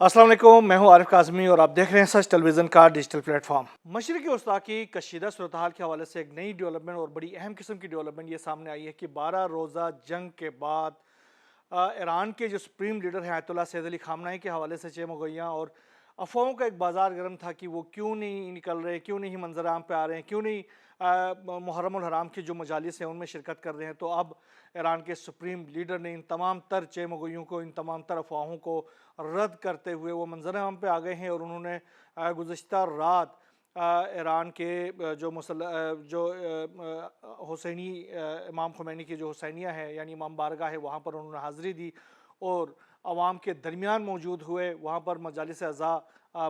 अस्सलाम वालेकुम, मैं हूं आरिफ काज़मी और आप देख रहे हैं सच टेलीविज़न का डिजिटल प्लेटफॉर्म। मशरिक़ी वस्ता की कशीदा सूरत हाल के हवाले से एक नई डेवलपमेंट और बड़ी अहम किस्म की डेवलपमेंट ये सामने आई है कि 12 रोज़ा जंग के बाद ईरान के जो सुप्रीम लीडर हैं आयतुल्लाह सैयद अली ख़ामनेई के हवाले से चेमगोइयाँ और अफवाहों का एक बाज़ार गर्म था कि वो क्यों नहीं निकल रहे, क्यों नहीं मंजर आम पे आ रहे हैं, क्यों नहीं मुहर्रम उल हराम की जो मजालिस हैं उनमें शिरकत कर रहे हैं। तो अब ईरान के सुप्रीम लीडर ने इन तमाम तर चेमगोइयों को, इन तमाम तर अफवाहों को रद्द करते हुए वो मंजर आम पे आ गए हैं और उन्होंने गुज़िश्ता रात ईरान के हुसैनी इमाम खुमैनी की जो हुसैनिया है यानी इमाम बारगाह है वहाँ पर उन्होंने हाज़िरी दी और आवाम के दरमियान मौजूद हुए। वहाँ पर मजालिस अज़ा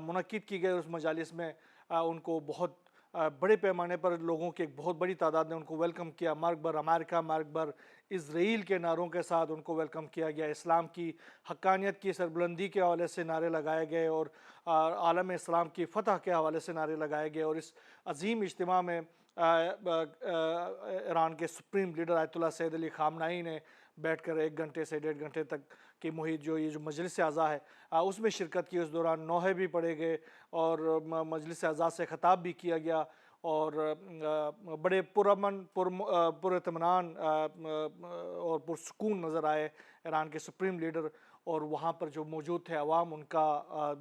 मुनक्किद की गई। उस मजालिस में उनको बहुत बड़े पैमाने पर लोगों की एक बहुत बड़ी तादाद ने उनको वेलकम किया। मर्ग बर अमेरिका, मर्ग बर इज़राइल के नारों के साथ उनको वेलकम किया गया। इस्लाम की हक्कानियत की सरबुलंदी के हवाले से नारे लगाए गए और आलम इस्लाम की फ़तह के हवाले से नारे लगाए गए। और इस अजीम इज्तिमा में ईरान के supreme leader Ayatollah Sayyid Ali Khamenei ने बैठकर 1 घंटे से 1.5 घंटे तक की मुहित ये जो मजलिस आज़ा है उसमें शिरकत की। उस दौरान नौहे भी पढ़े गए और मजलिस आज़ा से ख़िताब भी किया गया और बड़े पुरइत्मीनान और पुरसुकून नज़र आए ईरान के सुप्रीम लीडर। और वहाँ पर जो मौजूद थे अवाम उनका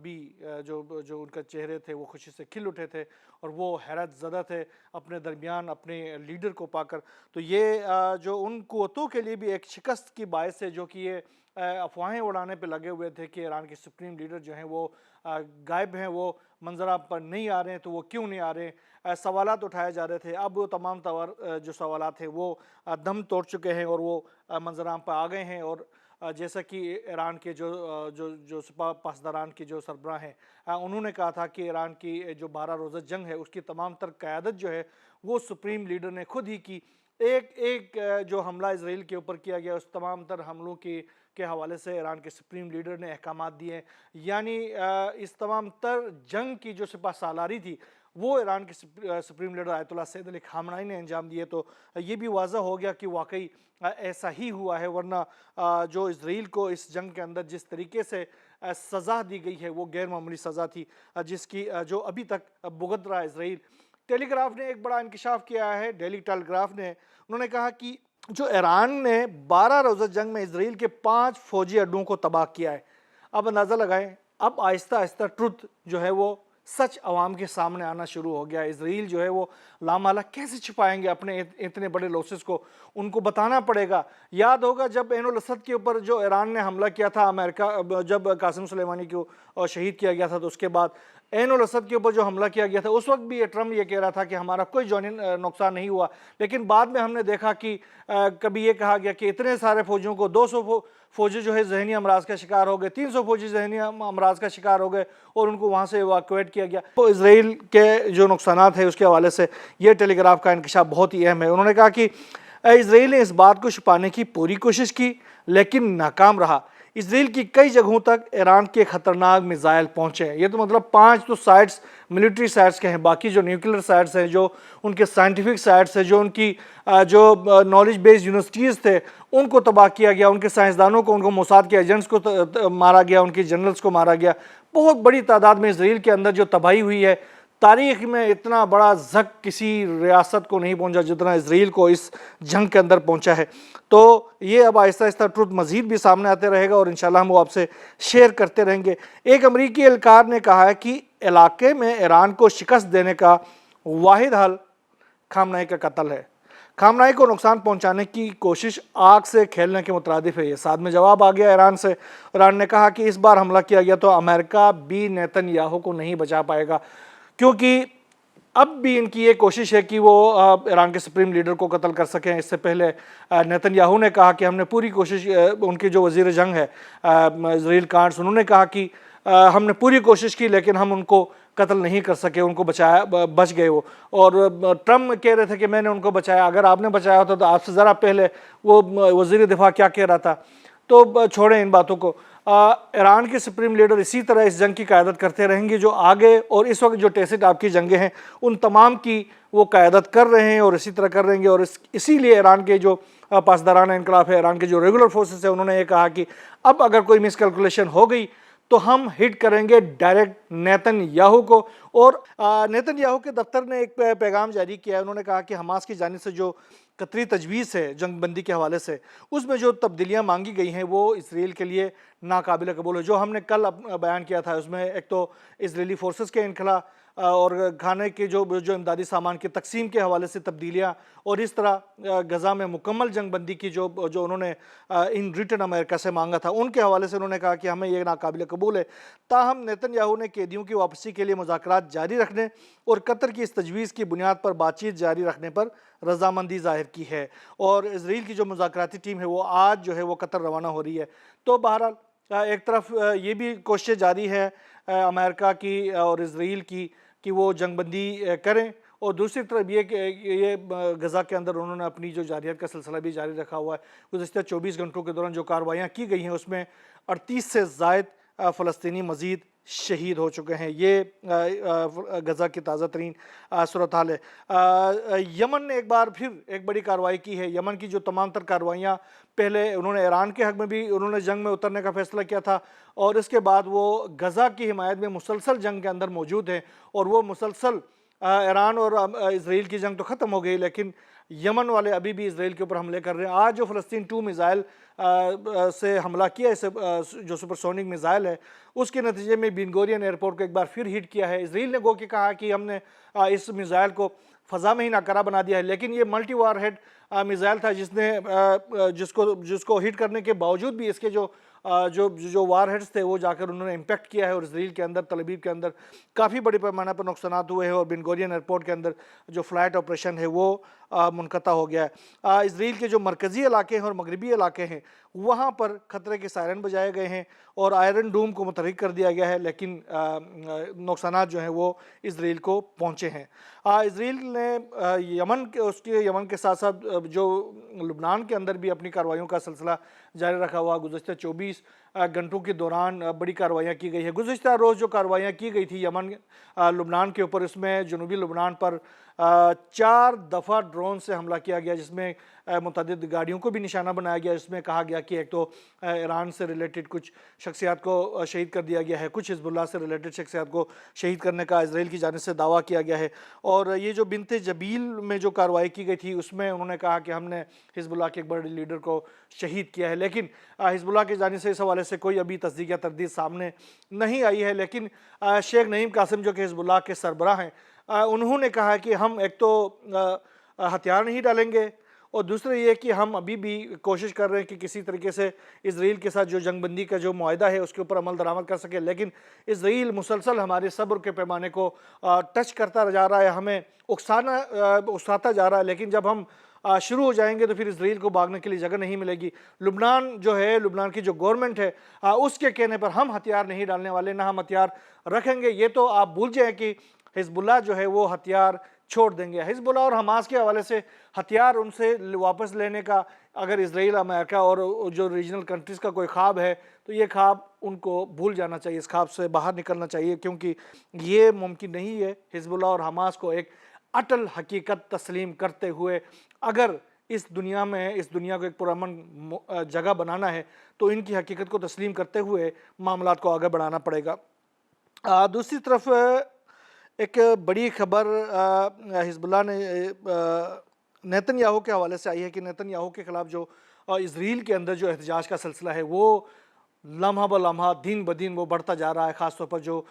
भी जो उनका चेहरे थे वो खुशी से खिल उठे थे और वो हैरत ज़दा थे अपने दरमियान अपने लीडर को पाकर। तो ये जो उन क़ुव्वतों के लिए भी एक शिकस्त की बायस है जो कि ये अफवाहें उड़ाने पे लगे हुए थे कि ईरान के सुप्रीम लीडर जो हैं वो गायब हैं, वो मंजरा पर नहीं आ रहे हैं। तो वो क्यों नहीं आ रहे हैं, सवालात उठाए जा रहे थे। अब वो तमाम तवर जो सवालात हैं वो दम तोड़ चुके हैं और वो मंजराम पर आ गए हैं। और जैसा कि ईरान के जो सिपा पासदारान की जो सरबराह हैं उन्होंने कहा था कि ईरान की जो 12 रोज़ा जंग है उसकी तमाम तर क़यादत जो है वो सुप्रीम लीडर ने खुद ही की। एक जो हमला इसराइल के ऊपर किया गया उस तमाम तर हमलों के हवाले से ईरान के सुप्रीम लीडर ने अहकामात दिए। यानी इस तमाम तर जंग की जो सिपा सालारी थी वो ईरान के supreme leader Ayatollah Sayyid Ali Khamenei ने अंजाम दिए। तो ये भी वाज़ह हो गया कि वाकई ऐसा ही हुआ है। वरना जो इसराइल को इस जंग के अंदर जिस तरीके से सज़ा दी गई है वो गैर मामूली सज़ा थी जिसकी जो अभी तक भुगत रहा है इसराइल। टेलीग्राफ ने एक बड़ा इंकशाफ किया है, डेली टेलीग्राफ ने। उन्होंने कहा कि जो ईरान ने 12 रोज़ा जंग में इसराइल के 5 फौजी अड्डों को तबाह किया है। अब अंदाज़ा लगाएं, अब आहिस्ता आहिस्ता ट्रुथ जो है वो सच अवाम के सामने आना शुरू हो गया। इसराइल जो है वो लामाला कैसे छिपाएंगे अपने इतने बड़े लॉसेस को, उनको बताना पड़ेगा। याद होगा जब ऐनुल असद के ऊपर जो ईरान ने हमला किया था, अमेरिका जब कासिम सुलेमानी को शहीद किया गया था, तो उसके बाद ऐनुल असद के ऊपर जो हमला किया गया था उस वक्त भी ये ट्रम्प ये कह रहा था कि हमारा कोई जानी नुकसान नहीं हुआ। लेकिन बाद में हमने देखा कि कभी ये कहा गया कि इतने सारे फौजियों को 200 फौजी जो है जहनी अमराज का शिकार हो गए, 300 फौजी जहनी अमराज का शिकार हो गए और उनको वहाँ से इवाक्यूएट किया गया। तो इसराइल के जो नुकसानात है उसके हवाले से ये टेलीग्राफ का इंकशाफ बहुत ही अहम है। उन्होंने कहा कि इसराइल ने इस बात को छुपाने की पूरी कोशिश की लेकिन नाकाम रहा। इसराइल की कई जगहों तक ईरान के खतरनाक मिसाइल पहुंचे। ये तो मतलब 5 तो साइट्स मिलिट्री साइट्स के हैं, बाकी जो न्यूक्लियर साइट्स हैं, जो उनके साइंटिफिक साइट्स हैं, जो उनकी जो नॉलेज बेस्ड यूनिवर्सिटीज़ थे उनको तबाह किया गया, उनके साइंसदानों को, उनको मोसाद के एजेंट्स को मारा गया, उनके जनरल्स को मारा गया। बहुत बड़ी तादाद में इसराइल के अंदर जो तबाही हुई है, तारीख़ में इतना बड़ा ज़क किसी रियासत को नहीं पहुंचा जितना इसराइल को इस जंग के अंदर पहुंचा है। तो ये अब आहिस्ता आहिस्ता ट्रुथ मज़ीद भी सामने आते रहेगा और इंशाल्लाह हम वो आपसे शेयर करते रहेंगे। एक अमरीकी एहलकार ने कहा है कि इलाके में ईरान को शिकस्त देने का वाहिद हल ख़ामनेई का कत्ल है। ख़ामनेई को नुकसान पहुंचाने की कोशिश आग से खेलने के मुतरादिफ है। ये साथ में जवाब आ गया ईरान से। ईरान ने कहा कि इस बार हमला किया गया तो अमेरिका भी नेतन्याहू को नहीं बचा पाएगा, क्योंकि अब भी इनकी ये कोशिश है कि वो ईरान के सुप्रीम लीडर को कत्ल कर सकें। इससे पहले नेतन्याहू ने कहा कि हमने पूरी कोशिश, उनके जो वज़ीर जंग है इज़राइल कांट्स, उन्होंने कहा कि हमने पूरी कोशिश की लेकिन हम उनको कत्ल नहीं कर सके, उनको बच गए वो। और ट्रम्प कह रहे थे कि मैंने उनको बचाया। अगर आपने बचाया होता तो आपसे ज़रा पहले वो वज़ीर दिफा क्या कह रहा था। तो छोड़ें इन बातों को। ईरान के सुप्रीम लीडर इसी तरह इस जंग की क़यादत करते रहेंगे जो आगे और इस वक्त जो टेसिट आपकी जंगें हैं उन तमाम की वो क़यादत कर रहे हैं और इसी तरह कर रहेंगे। और इसीलिए ईरान के जो पासदारान इनकलाब है, ईरान के जो रेगुलर फोर्सेस है, उन्होंने ये कहा कि अब अगर कोई मिसकैलकुलेशन हो गई तो हम हिट करेंगे डायरेक्ट नेतन्याहू को। और नेतन्याहू के दफ्तर ने एक पैगाम जारी किया है। उन्होंने कहा कि हमास की जानिब से जो कतरी तजवीज़ है जंगबंदी के हवाले से, उसमें जो तब्दीलियाँ मांगी गई हैं वो इसराइल के लिए नाकाबिल कबूल है। जो हमने कल बयान किया था उसमें एक तो इसराइली फोर्सेस के इनखला और खाने के जो जो इमदादी सामान की तकसीम के हवाले से तब्दीलियाँ, और इस तरह गज़ा में मुकम्मल जंगबंदी की जो जो उन्होंने इन रिटर्न अमेरिका से मांगा था, उनके हवाले से उन्होंने कहा कि हमें ये नाकाबिल कबूल है। ताहम नेतन्याहू ने कैदियों की वापसी के लिए मुज़ाकरात जारी रखने और कतर की इस तजवीज़ की बुनियाद पर बातचीत जारी रखने पर रजामंदी जाहिर की है। और इसराइल की जो मुज़ाकराती टीम है वो आज जो है वो कतर रवाना हो रही है। तो बहरहाल एक तरफ ये भी कोशिश जारी है अमेरिका की और इसराइल की कि वो जंगबंदी करें, और दूसरी तरफ ये कि ये गज़ा के अंदर उन्होंने अपनी जो जारियत का सिलसिला भी जारी रखा हुआ है। गुज़िश्ता 24 घंटों के दौरान जो कार्रवाइयाँ की गई हैं उसमें 38 से ज़ायद फ़लस्तीनी मज़ीद शहीद हो चुके हैं। ये गज़ा की ताज़ा तरीन सूरत हाल है। यमन ने एक बार फिर एक बड़ी कार्रवाई की है। यमन की जो तमाम तर कार्रवाइयाँ, पहले उन्होंने ईरान के हक़ में भी उन्होंने जंग में उतरने का फ़ैसला किया था, और इसके बाद वो गज़ा की हिमायत में मुसलसल जंग के अंदर मौजूद हैं। और वो मुसलसल ईरान और इसराइल की जंग तो ख़त्म हो गई, लेकिन यमन वाले अभी भी इसराइल के ऊपर हमले कर रहे हैं। आज जो फ़लस्तीन 2 मिज़ाइल से हमला किया, इसे जो सुपरसोनिक मिज़ाइल है, उसके नतीजे में बिन गोरियन एयरपोर्ट को एक बार फिर हिट किया है। इसराइल ने गो के कहा कि हमने इस मिज़ाइल को फ़ज़ा में ही नाकारा बना दिया है, लेकिन ये मल्टी वार हेड मिज़ाइल था जिसने जिसको हिट करने के बावजूद भी इसके जो वार हेड्स थे वो जाकर उन्होंने इम्पैक्ट किया है, और इसराइल के अंदर तल अवीव के अंदर काफ़ी बड़े पैमाने पर नुकसानात हुए हैं, और बिन गोरियन एयरपोर्ट के अंदर जो फ़्लाइट ऑपरेशन है वो मुनक़ता हो गया है। इसराइल के जो मरकज़ी इलाके हैं और मगरबी इलाके हैं वहाँ पर ख़तरे के सायरन बजाए गए हैं और आयरन डूम को मुतहर्रिक कर दिया गया है, लेकिन नुकसानात जो हैं वो इसराइल को पहुँचे हैं। इसराइल ने यमन के साथ साथ जो लुबनान के अंदर भी अपनी कार्रवाइयों का सिलसिला जारी रखा हुआ। गुज़श्ता 24 घंटों के दौरान बड़ी कार्रवाइयाँ की गई है। गुज़श्ता रोज़ जो कार्रवाइयाँ की गई थी यमन लुबनान के ऊपर, इसमें जनूबी लुबनान पर 4 दफ़ा ड्रोन से हमला किया गया, जिसमें मुतअद्दिद गाड़ियों को भी निशाना बनाया गया। जिसमें कहा गया कि एक तो ईरान से रिलेटेड कुछ शख्सियात को शहीद कर दिया गया है, कुछ हिज़्बुल्लाह से रिलेटेड शख्सियात को शहीद करने का इसराइल की जानिब से दावा किया गया है। और ये जो बिनते जबील में जो कार्रवाई की गई थी उसमें उन्होंने कहा कि हमने हिज़्बुल्लाह के एक बड़े लीडर को शहीद किया है, लेकिन हिज़्बुल्लाह की जानिब से इस हवाले से कोई अभी तस्दीक या तरदीद सामने नहीं आई है। लेकिन शेख नईम कासिम जो कि हिज़्बुल्लाह के सरबराह हैं, उन्होंने कहा कि हम एक तो हथियार नहीं डालेंगे, और दूसरा ये कि हम अभी भी कोशिश कर रहे हैं कि किसी तरीके से इसराइल के साथ जो जंगबंदी का जो मुआहदा है उसके ऊपर अमल दरामद कर सके, लेकिन इसराइल मुसलसल हमारे सब्र के पैमाने को टच करता जा रहा है, हमें उकसाता जा रहा है। लेकिन जब हम शुरू हो जाएंगे तो फिर इसराइल को भागने के लिए जगह नहीं मिलेगी। लुबनान जो है, लुबनान की जो गवर्नमेंट है, उसके कहने पर हम हथियार नहीं डालने वाले, ना हम हथियार रखेंगे। ये तो आप भूल जाएं कि हिज़्बुल्लाह जो है वो हथियार छोड़ देंगे। हिज़्बुल्लाह और हमास के हवाले से हथियार उनसे वापस लेने का अगर इसराइल, अमेरिका और जो रीजनल कंट्रीज़ का कोई ख्वाब है तो ये ख्वाब उनको भूल जाना चाहिए, इस ख्वाब से बाहर निकलना चाहिए, क्योंकि ये मुमकिन नहीं है हिज़्बुल्लाह और हमास को एक अटल हकीकत तस्लीम करते हुए अगर इस दुनिया को एक पुरअमन जगह बनाना है तो इनकी हकीकत को तस्लीम करते हुए मामलात को आगे बढ़ाना पड़ेगा। दूसरी तरफ एक बड़ी खबर हिज़्बुल्लाह ने नेतन्याहू के हवाले से आई है कि नेतन्याहू के ख़िलाफ़ जो इसराइल के अंदर जो एहतजाज का सिलसिला है वो लम्हा ब लम्हा, दिन ब दिन वो बढ़ता जा रहा है। ख़ास तौर पर जो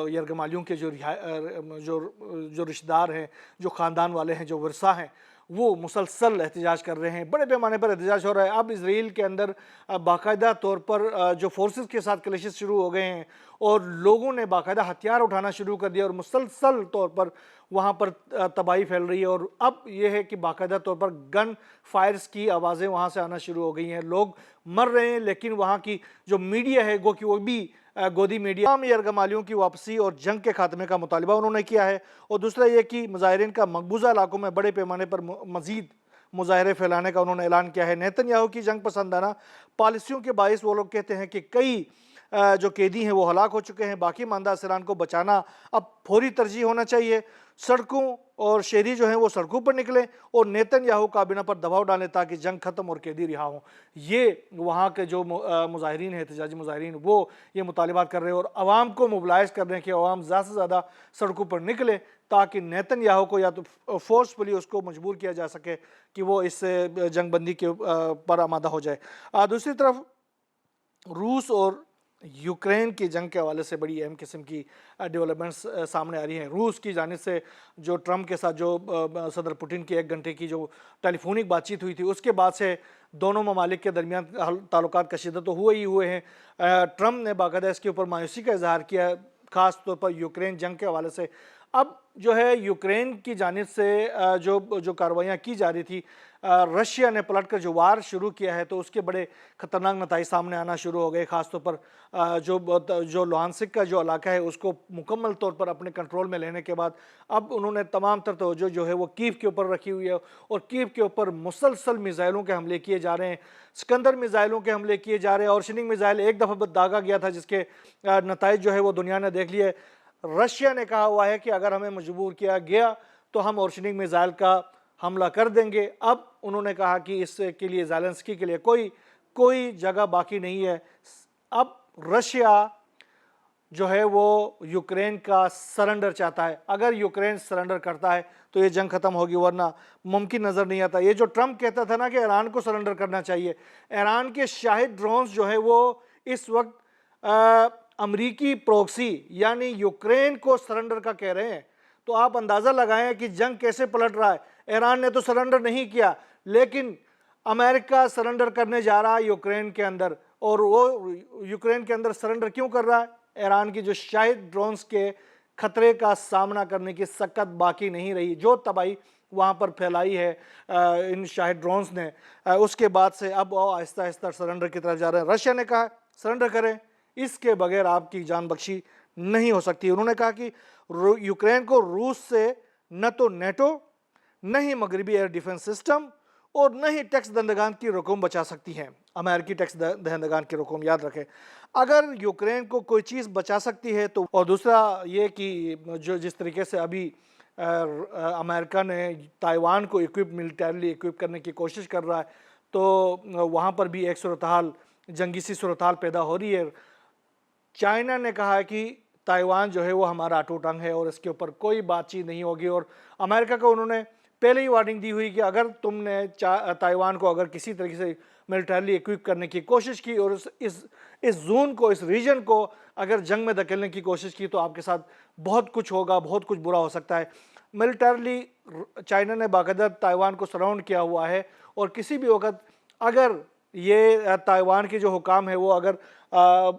यरगमालियों के जो रिश्तेदार हैं, जो ख़ानदान वाले हैं, जो वर्सा हैं, वो मुसलसल एहतजाज कर रहे हैं। बड़े पैमाने पर एहतजाज हो रहा है। अब इसराइल के अंदर बाकायदा तौर पर जो फोर्सेस के साथ क्लैशेस शुरू हो गए हैं और लोगों ने बाकायदा हथियार उठाना शुरू कर दिया और मुसलसल तौर पर वहाँ पर तबाही फैल रही है। और अब ये है कि बाकायदा तौर पर गन फायर्स की आवाज़ें वहाँ से आना शुरू हो गई हैं। लोग मर रहे हैं, लेकिन वहाँ की जो मीडिया है वो कि वो भी गोदी मीडिया में यरगमालियों की वापसी और जंग के खात्मे का मुतालिबा उन्होंने किया है। और दूसरा ये कि मुजाहिरीन का मकबूजा इलाकों में बड़े पैमाने पर मज़ीद मुजाहरे फैलाने का उन्होंने ऐलान किया है। नेतन्याहू की जंग पसंदाना पॉलिसियों के बाइस वो लोग कहते हैं कि कई जो कैदी हैं वो हलाक हो चुके हैं, बाकी मानदा असरान को बचाना अब फौरी तरजीह होना चाहिए। सड़कों और शहरी जो हैं वो सड़कों पर निकलें और नेतन्याहू काबीना पर दबाव डालें ताकि जंग खत्म और कैदी रिहा हों। ये वहाँ के जो मुजाहिरीन हैं, एहतजाजी मुजाहिरीन, वो ये मुतालिबात कर रहे हैं और आवाम को मोबिलाइज कर रहे हैं कि आवाम ज़्यादा से ज़्यादा सड़कों पर निकले ताकि नेतन्याहू को या तो फोर्सफुली उसको मजबूर किया जा सके कि वो इस जंगबंदी के पर आमादा हो जाए। दूसरी तरफ रूस और यूक्रेन की जंग के हवाले से बड़ी अहम किस्म की डेवलपमेंट्स सामने आ रही हैं। रूस की जानिब से जो ट्रम्प के साथ जो सदर पुतिन की 1 घंटे की जो टेलीफोनिक बातचीत हुई थी, उसके बाद से दोनों ममालिक के दरमियान ताल्लुकात कशीदा तो हुए ही हुए हैं। ट्रम्प ने बाकायदा इसके ऊपर मायूसी का इजहार किया, ख़ास तौर पर यूक्रेन जंग के हवाले से। अब जो है यूक्रेन की जानिब से जो कार्रवाइयाँ की जा रही थी, रशिया ने पलट कर जो वार शुरू किया है, तो उसके बड़े ख़तरनाक नताइज सामने आना शुरू हो गए। ख़ासतौर पर जो लुहानस्क का जो इलाका है उसको मुकम्मल तौर पर अपने कंट्रोल में लेने के बाद अब उन्होंने तमाम तर तवज्जो जो है वो कीव के ऊपर रखी हुई है और कीव के ऊपर मुसलसल मिज़ाइलों के हमले किए जा रहे हैं। सिकंदर मिज़ाइलों के हमले किए जा रहे हैं और शिनिंग मिज़ाइल एक दफ़ा दागा गया था जिसके नताइज जो है वो दुनिया ने देख लिए। रशिया ने कहा हुआ है कि अगर हमें मजबूर किया गया तो हम ओर्शनिंग मिसाइल का हमला कर देंगे। अब उन्होंने कहा कि इसके लिए ज़ेलेंस्की के लिए कोई जगह बाकी नहीं है। अब रशिया जो है वो यूक्रेन का सरेंडर चाहता है। अगर यूक्रेन सरेंडर करता है तो ये जंग ख़त्म होगी, वरना मुमकिन नज़र नहीं आता। ये जो ट्रम्प कहता था ना कि ईरान को सरेंडर करना चाहिए, ईरान के शाहिद ड्रोन्स जो है वो इस वक्त अमरीकी प्रोक्सी यानी यूक्रेन को सरेंडर का कह रहे हैं। तो आप अंदाज़ा लगाएं कि जंग कैसे पलट रहा है। ईरान ने तो सरेंडर नहीं किया, लेकिन अमेरिका सरेंडर करने जा रहा है यूक्रेन के अंदर। और वो यूक्रेन के अंदर सरेंडर क्यों कर रहा है? ईरान की जो शाहिद ड्रोन्स के खतरे का सामना करने की सकत बाकी नहीं रही। जो तबाही वहाँ पर फैलाई है इन शाहिद ड्रोन्स ने, उसके बाद से अब वो आहिस्ता आहिस्ता सरेंडर की तरफ जा रहे हैं। रशिया ने कहा सरेंडर करें, इसके बगैर आपकी जान बख्शी नहीं हो सकती। उन्होंने कहा कि यूक्रेन को रूस से न तो नेटो, न ही मगरबी एयर डिफेंस सिस्टम और न ही टैक्स दहंदगान की रकूम बचा सकती हैं। अमेरिकी टैक्स दहंदगान की रकूम याद रखें। अगर यूक्रेन को कोई चीज़ बचा सकती है तो, और दूसरा ये कि जो जिस तरीके से अभी अमेरिका ने ताइवान को मिलिटरीली इक्विप करने की कोशिश कर रहा है, तो वहाँ पर भी एक सूरत हाल, जंगी सी सूरत हाल पैदा हो रही है। चाइना ने कहा है कि ताइवान जो है वो हमारा अटूट अंग है और इसके ऊपर कोई बातचीत नहीं होगी। और अमेरिका को उन्होंने पहले ही वार्निंग दी हुई कि अगर तुमने ताइवान को अगर किसी तरीके से मिलिटरीली इक्विप करने की कोशिश की और इस जोन को, इस रीजन को अगर जंग में धकेलने की कोशिश की तो आपके साथ बहुत कुछ होगा, बहुत कुछ बुरा हो सकता है। मिलिटरीली चाइना ने बाकायदा ताइवान को सराउंड किया हुआ है और किसी भी वक्त अगर ये ताइवान के जो हुकाम है वो अगर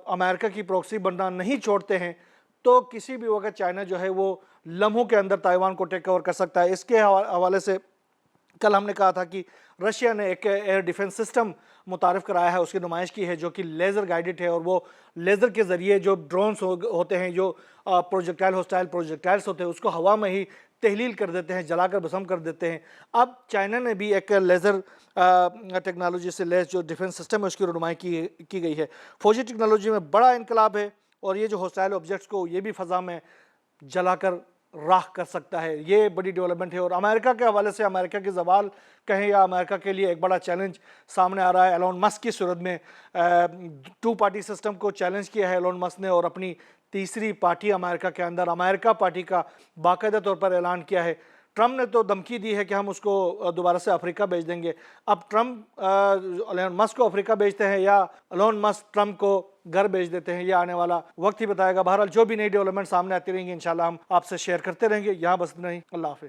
अमेरिका की प्रॉक्सी बनना नहीं छोड़ते हैं तो किसी भी वक्त चाइना जो है वो लम्हों के अंदर ताइवान को टेक ओवर कर सकता है। इसके हवाले से कल हमने कहा था कि रशिया ने एक एयर डिफेंस सिस्टम मुतारिफ कराया है, उसकी नुमाइश की है, जो कि लेज़र गाइडेड है और वो लेज़र के ज़रिए जो ड्रोन्स होते हैं, जो प्रोजेक्टाइल होस्टाइल प्रोजेक्टाइल्स होते हैं, उसको हवा में ही तहलील कर देते हैं, जलाकर भस्म कर देते हैं। अब चाइना ने भी एक लेज़र टेक्नोलॉजी से लेस जो डिफेंस सिस्टम है उसकी रुनुमाई की गई है। फौजी टेक्नोलॉजी में बड़ा इनकलाब है और ये जो होस्टाइल ऑब्जेक्ट्स को ये भी फ़ज़ा में जलाकर राख कर सकता है। ये बड़ी डेवलपमेंट है और अमेरिका के हवाले से अमेरिका की ज़वाल कहें या अमेरिका के लिए एक बड़ा चैलेंज सामने आ रहा है। एलोन मस्क की सूरत में 2 पार्टी सिस्टम को चैलेंज किया है एलोन मस्क ने और अपनी तीसरी पार्टी अमेरिका के अंदर, अमेरिका पार्टी का बाकायदा तौर पर ऐलान किया है। ट्रम्प ने तो धमकी दी है कि हम उसको दोबारा से अफ्रीका भेज देंगे। अब ट्रम्प एलोन मस्क को अफ्रीका भेजते हैं या एलोन मस्क ट्रम्प को घर भेज देते हैं, ये आने वाला वक्त ही बताएगा। बहरहाल जो भी नई डेवलपमेंट सामने आती रहेंगी इंशाल्लाह हम आपसे शेयर करते रहेंगे। यहाँ बस नहीं, अल्लाह हाफिज़।